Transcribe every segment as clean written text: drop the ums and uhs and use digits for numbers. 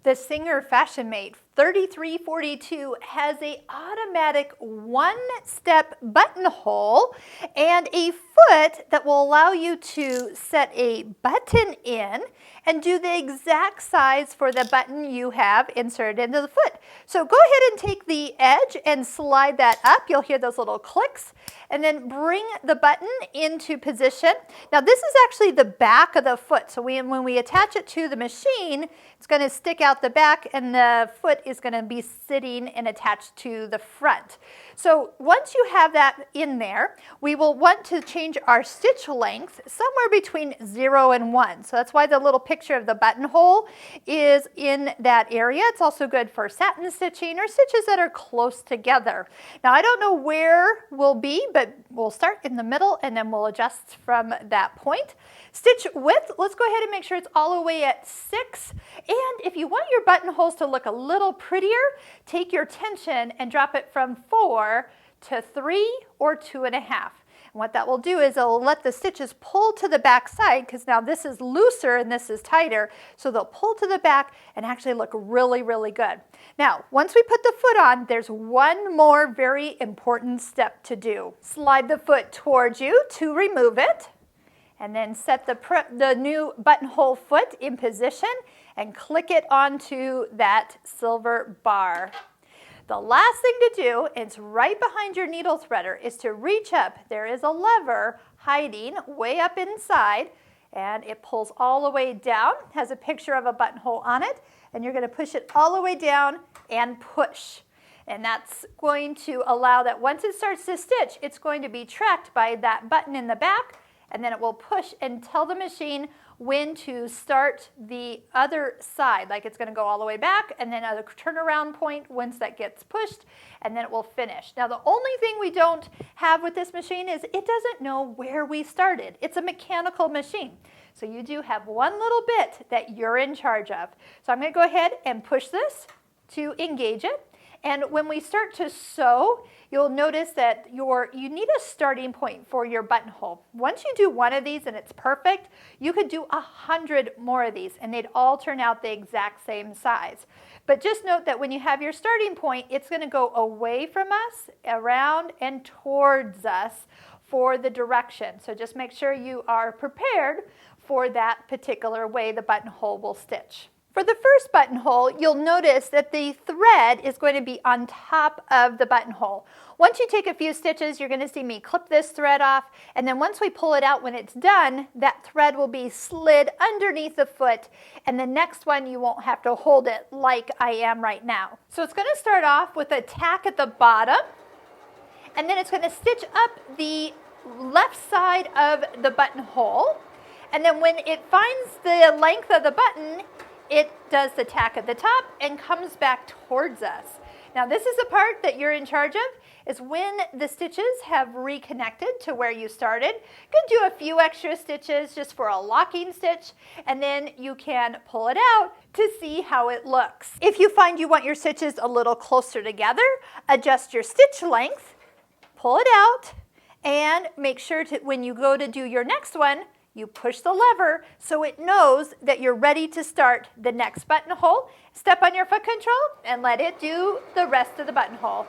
The Singer Fashion Mate 3342 has an automatic one-step buttonhole and a foot that will allow you to set a button in and do the exact size for the button you have inserted into the foot. So go ahead and take the edge and slide that up. You'll hear those little clicks, and then bring the button into position. Now this is actually the back of the foot, so when we attach it to the machine, it's going to stick out the back and the foot is going to be sitting and attached to the front. So once you have that in there, we will want to change our stitch length somewhere between 0 and 1. So that's why the little picture of the buttonhole is in that area. It's also good for satin stitching or stitches that are close together. Now I don't know where we'll be, but we'll start in the middle and then we'll adjust from that point. Stitch width, let's go ahead and make sure it's all the way at 6. And if you want your buttonholes to look a little prettier, take your tension and drop it from 4 to 3 or 2.5. And what that will do is it'll let the stitches pull to the back side, because now this is looser and this is tighter, so they'll pull to the back and actually look really, really good. Now, once we put the foot on, there's one more very important step to do. Slide the foot towards you to remove it, and then set the new buttonhole foot in position and click it onto that silver bar. The last thing to do, it's right behind your needle threader, is to reach up. There is a lever hiding way up inside, and it pulls all the way down, has a picture of a buttonhole on it, and you're going to push it all the way down and push. And that's going to allow that once it starts to stitch, it's going to be tracked by that button in the back, and then it will push and tell the machine when to start the other side. Like it's going to go all the way back, and then at a turnaround point once that gets pushed, and then it will finish. Now the only thing we don't have with this machine is it doesn't know where we started. It's a mechanical machine. So you do have one little bit that you're in charge of. So I'm going to go ahead and push this to engage it. And when we start to sew, you'll notice that you need a starting point for your buttonhole. Once you do one of these and it's perfect, you could do 100 more of these and they'd all turn out the exact same size. But just note that when you have your starting point, it's going to go away from us, around, and towards us for the direction. So just make sure you are prepared for that particular way the buttonhole will stitch. For the first buttonhole, you'll notice that the thread is going to be on top of the buttonhole. Once you take a few stitches, you're going to see me clip this thread off, and then once we pull it out when it's done, that thread will be slid underneath the foot, and the next one you won't have to hold it like I am right now. So it's going to start off with a tack at the bottom, and then it's going to stitch up the left side of the buttonhole, and then when it finds the length of the button, it does the tack at the top and comes back towards us. Now this is the part that you're in charge of, is when the stitches have reconnected to where you started. You can do a few extra stitches just for a locking stitch, and then you can pull it out to see how it looks. If you find you want your stitches a little closer together, adjust your stitch length, pull it out, and make sure to, when you go to do your next one, you push the lever so it knows that you're ready to start the next buttonhole. Step on your foot control and let it do the rest of the buttonhole.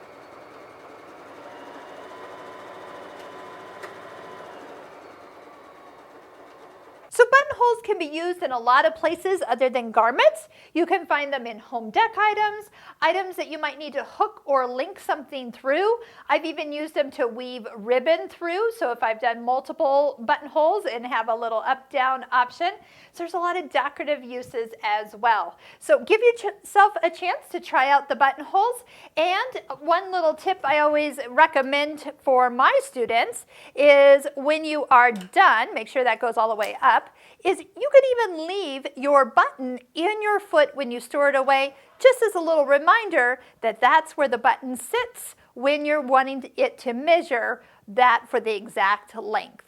So buttonholes can be used in a lot of places other than garments. You can find them in home dec items, items that you might need to hook or link something through. I've even used them to weave ribbon through, so if I've done multiple buttonholes and have a little up-down option. So there's a lot of decorative uses as well. So give yourself a chance to try out the buttonholes. And one little tip I always recommend for my students is when you are done, make sure that goes all the way up, is you could even leave your button in your foot when you store it away, just as a little reminder that that's where the button sits when you're wanting it to measure that for the exact length.